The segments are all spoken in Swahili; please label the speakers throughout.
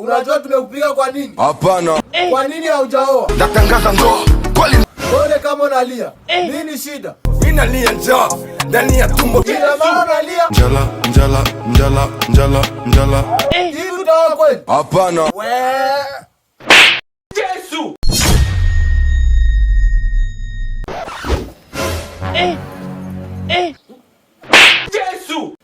Speaker 1: Unajua tumekupiga kwa nini?
Speaker 2: Hapana.
Speaker 1: Kwa nini haujaoa?
Speaker 2: Natangaza ndoa. Kweli.
Speaker 1: Mbona kama unalia? Nini shida?
Speaker 2: Ninalia njaa ndani ya tumbo.
Speaker 1: Ina maana unalia?
Speaker 2: Njala, njala, njala, njala, njala.
Speaker 1: Hivi utaoa kweli?
Speaker 2: Hapana.
Speaker 1: Yesu. Yesu.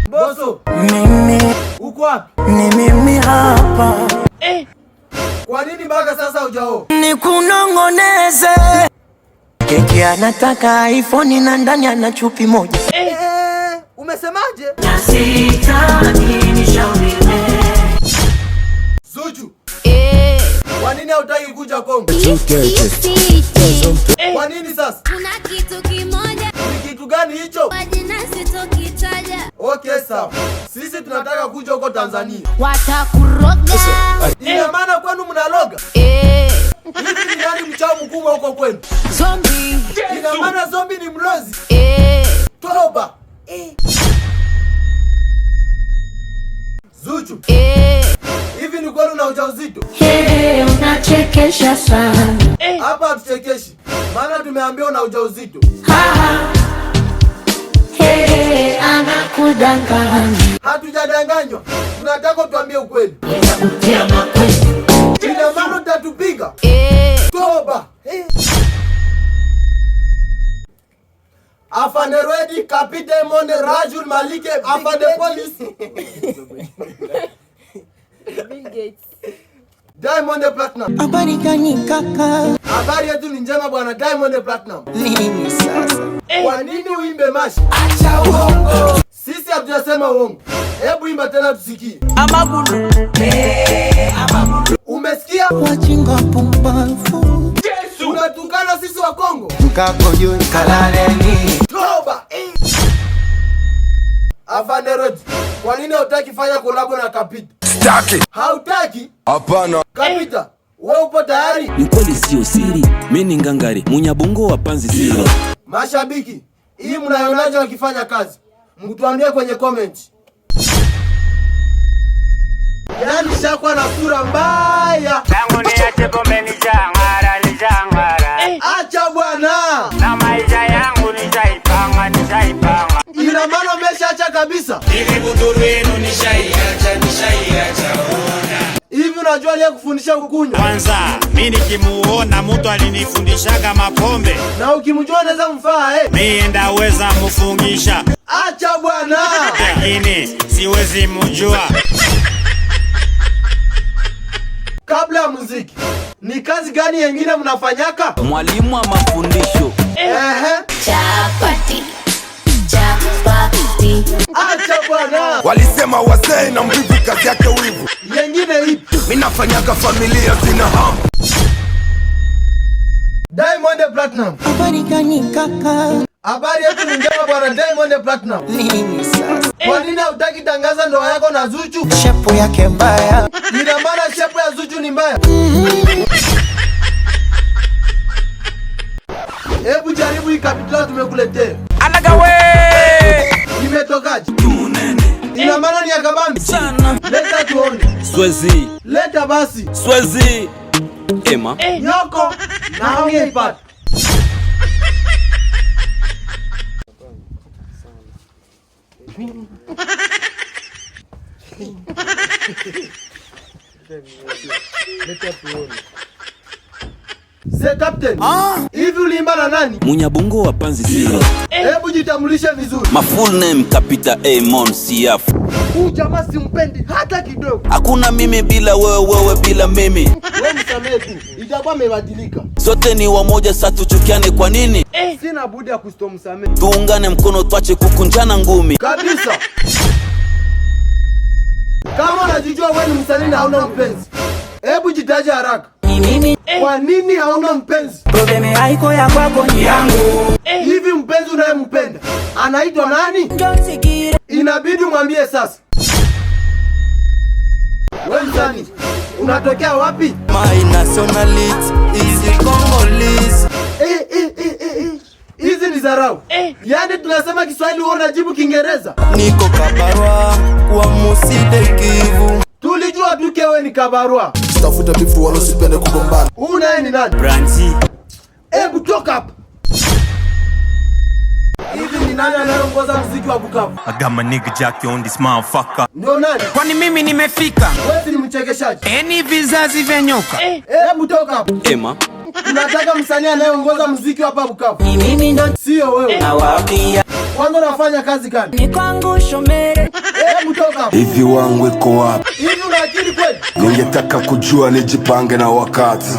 Speaker 1: Boso.
Speaker 3: Mimi.
Speaker 1: Uko wapi?
Speaker 3: Ni mimi hapa.
Speaker 1: Kwa nini mpaka sasa hujaoa?
Speaker 3: Nikunongoneze. Keki anataka iPhone na ndani ana chupi moja.
Speaker 1: Umesemaje?
Speaker 3: Sitaki nishauriwe.
Speaker 1: Zuchu. Kwa nini hautaki kuja Kongo? Kwa nini sasa?
Speaker 4: Kuna kitu kimoja.
Speaker 1: Ni kitu gani hicho?
Speaker 4: Majina sitokitaja.
Speaker 1: Okay, sawa. Sisi tunataka kuja huko Tanzania.
Speaker 4: Watakuroga.
Speaker 1: Ina maana kwenu mnaloga? Hivi ni nani mchawi mkubwa huko kwenu?
Speaker 4: Zombie.
Speaker 1: Ina maana zombie ni mlozi? Toba. Zuchu. Hivi ni kweli una ujauzito?
Speaker 4: Unachekesha sana.
Speaker 1: Hapa hatuchekeshi. Maana tumeambiwa una ujauzito.
Speaker 4: Anakudanganya.
Speaker 1: Hatujadanganywa. Tunataka tuambie ukweli. Ina maana utatupiga? Toba. Afande Redi, Kapite Monde, Rajul Malike, Afande Police.
Speaker 5: Bill Gates.
Speaker 1: Diamond Platinum.
Speaker 3: Habari gani kaka?
Speaker 1: Habari yetu ni njema bwana Diamond Platinum.
Speaker 3: Nini sasa?
Speaker 1: Kwa nini uimbe mashi? Acha uongo. Sisi hatujasema uongo. Hebu imba tena tusikie.
Speaker 3: Amagulu. Amagulu.
Speaker 1: Umesikia?
Speaker 3: Wajinga pumbafu.
Speaker 1: Yesu. Unatukana sisi wa Kongo.
Speaker 3: Kako juu kalaleni.
Speaker 1: Toba. Afande Redi, kwa nini hautaki fanya kolabo na Kapita?
Speaker 2: Sitaki.
Speaker 1: Hautaki?
Speaker 2: Hapana.
Speaker 1: Kapita, wewe upo tayari?
Speaker 6: Ni kweli sio siri, mimi ni ngangari, munyabongo wa panzi siri.
Speaker 1: Mashabiki, hii mnayonaje wakifanya kazi? Mtuambie kwenye comment. Yaani shakwa na sura mbaya.
Speaker 7: Tangu niache pombe nishang'ara.
Speaker 1: Acha bwana.
Speaker 7: Na maisha yangu nishaipanga.
Speaker 1: Ina maana umeshaacha kabisa?
Speaker 7: Ili buduru yenu nishaiacha ona.
Speaker 1: Hivi unajua aliyekufundisha kukunywa?
Speaker 7: Kwanza, mimi nikimuona mtu alinifundishaga mapombe.
Speaker 1: Na ukimjua unaweza mfaa
Speaker 7: Mimi ndaweza mfungisha.
Speaker 1: Acha bwana.
Speaker 7: Lakini siwezi mjua.
Speaker 1: Kabla ya muziki, ni kazi gani nyingine mnafanyaka?
Speaker 6: Mwalimu wa mafundisho.
Speaker 4: Chapati.
Speaker 1: Acha bwana.
Speaker 2: Walisema wazee na mbivu kazi yake wivu.
Speaker 1: Yengine ipi?
Speaker 2: Mimi nafanyaga familia zina hamu.
Speaker 1: Diamond Platinum.
Speaker 3: Habari gani kaka?
Speaker 1: Habari yetu ni njema bwana Diamond Platinum.
Speaker 3: Nini sasa?
Speaker 1: Kwa nini hutaki tangaza ndoa yako na Zuchu?
Speaker 3: Shepu yake mbaya.
Speaker 1: Ina maana shepu ya Zuchu ni mbaya? Hebu jaribu hii Kapitula tumekuletea.
Speaker 6: Alagawe!
Speaker 1: Imetokaje? Ina maana ni akabambi
Speaker 6: Sana.
Speaker 1: Leta tuone.
Speaker 6: Swezi.
Speaker 1: Leta basi.
Speaker 6: Swezi. Ema.
Speaker 1: Nyoko na haungeipata. Leta tuone. Ze Captain. Hivi uliimba na nani?
Speaker 6: Munyabongo wa panzi siri.
Speaker 1: Hebu jitambulishe vizuri.
Speaker 6: My full name Kapita Amon CF.
Speaker 1: Huyu jamaa simpendi hata kidogo.
Speaker 6: Hakuna mimi bila wewe, wewe bila mimi.
Speaker 1: Wewe msamehe tu. Itakuwa amebadilika.
Speaker 6: Sote ni wamoja, sasa tuchukiane kwa nini?
Speaker 1: Sina budi ya kustomsamehe.
Speaker 6: Tuungane mkono tuache kukunjana ngumi.
Speaker 1: Kabisa. Kama unajijua wewe ni msanii na hauna mpenzi, hebu jitaje haraka. Kwa nini hauna mpenzi?
Speaker 3: Probleme haiko ya kwako ni yangu.
Speaker 1: Hivi mpenzi unayempenda anaitwa nani? Inabidi mwambie sasa. Wewe msanii, unatokea wapi?
Speaker 3: My nationality is Congolese.
Speaker 1: Hizi ni dharau. Yaani tunasema Kiswahili wewe unajibu Kiingereza.
Speaker 3: Niko Kabarwa kwa Muside Kivu.
Speaker 1: Tulijua tu wewe ni Kabarwa.
Speaker 2: Tafuta bifu wala usipende kugombana.
Speaker 1: Una ni nani?
Speaker 6: Branzi.
Speaker 1: Hebu toka hapa. Hivi ni nani anayeongoza muziki wa Bukavu?
Speaker 5: I got my nigga Jackie on this motherfucker.
Speaker 1: Ndio nani?
Speaker 3: Kwani mimi nimefika?
Speaker 1: Wewe ni mchekeshaji.
Speaker 3: Eni vizazi vya nyoka.
Speaker 1: Hebu toka hapa.
Speaker 6: Ema.
Speaker 1: Tunataka msanii anayeongoza muziki hapa Bukavu.
Speaker 4: Mimi ndo
Speaker 1: Sio wewe.
Speaker 3: Nawaambia
Speaker 1: Kwanza unafanya kazi gani?
Speaker 4: ni kwangu shomere.
Speaker 1: Hebu toka hapa.
Speaker 2: Hivi wangu iko wapi?
Speaker 1: Hivi una akili kweli?
Speaker 2: Ningetaka kujua nijipange na wakati.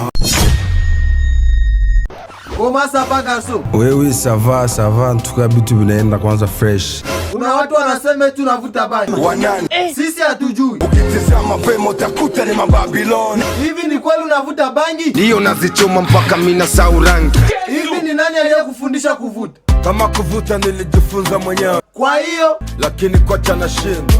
Speaker 1: Comment ça va garçon?
Speaker 8: Oui, ça va. En tout cas, bitu binaenda kwanza fresh.
Speaker 1: Kuna watu wanasema eti unavuta bangi.
Speaker 2: Wanani?
Speaker 1: Sisi hatujui.
Speaker 2: Ukitizama pema utakuta ni mababiloni.
Speaker 1: Hivi ni kweli unavuta bangi?
Speaker 2: Ndio nazichoma mpaka mina saurangi.
Speaker 1: Hivi ni nani aliyekufundisha kuvuta?
Speaker 2: Kama kuvuta nilijifunza mwenyewe.
Speaker 1: Kwa hiyo
Speaker 2: Lakini kwa chana shinda.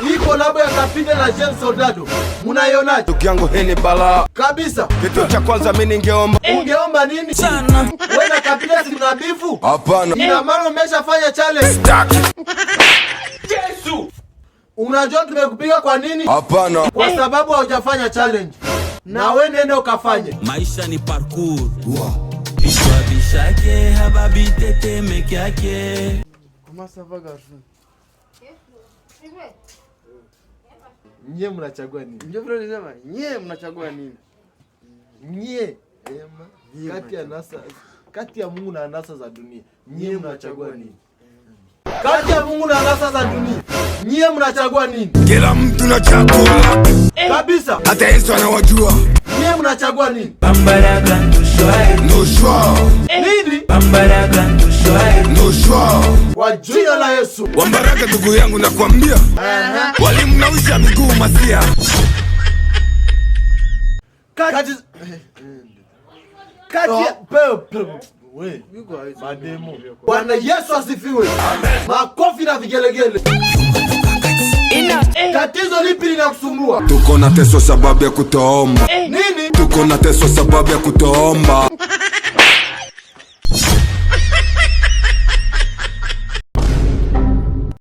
Speaker 1: hii kolabo ya Kapinde na James Soldado munaionaje?
Speaker 2: Ndugu yangu hii ni balaa.
Speaker 1: Kabisa.
Speaker 2: Kitu cha kwanza mimi ningeomba.
Speaker 1: Ungeomba nini? Sana. Wewe na Kapinde si mna bifu?
Speaker 2: Hapana.
Speaker 1: Ina maana umeshafanya challenge.
Speaker 2: Staki.
Speaker 1: Yesu. Unajua tumekupiga kwa nini?
Speaker 2: Hapana.
Speaker 1: Kwa sababu haujafanya challenge. Na wewe nenda ukafanye.
Speaker 6: Maisha ni parkour. Bishwa bishake hababi tete mekyake.
Speaker 1: Comment ça va garçon? Nyie mnachagua nini? Ndio vile nilisema, nyie mnachagua nini? Nyie kati ya Mungu na anasa za dunia. Nyie mnachagua nini? Kati ya Mungu na anasa za dunia. Nyie mnachagua nini?
Speaker 2: Kila mtu na chakula.
Speaker 1: Kabisa.
Speaker 2: Hata Yesu anawajua.
Speaker 1: Nyie mnachagua nini?
Speaker 3: Bambaraga ndushwae.
Speaker 2: No shwa.
Speaker 1: Nini?
Speaker 3: Bambaraga ndushwae.
Speaker 2: No shwa.
Speaker 1: Kwa jina la Yesu.
Speaker 2: Wambaraga ndugu yangu nakwambia. Walimu nawisha miguu masia.
Speaker 1: Kati we mademo. Bwana Yesu asifiwe. Makofi na vigelegele. Tatizo lipi linakusumbua?
Speaker 2: Tuko na teso sababu ya kutoomba.
Speaker 1: Nini?
Speaker 2: Tuko na teso sababu ya kutoomba.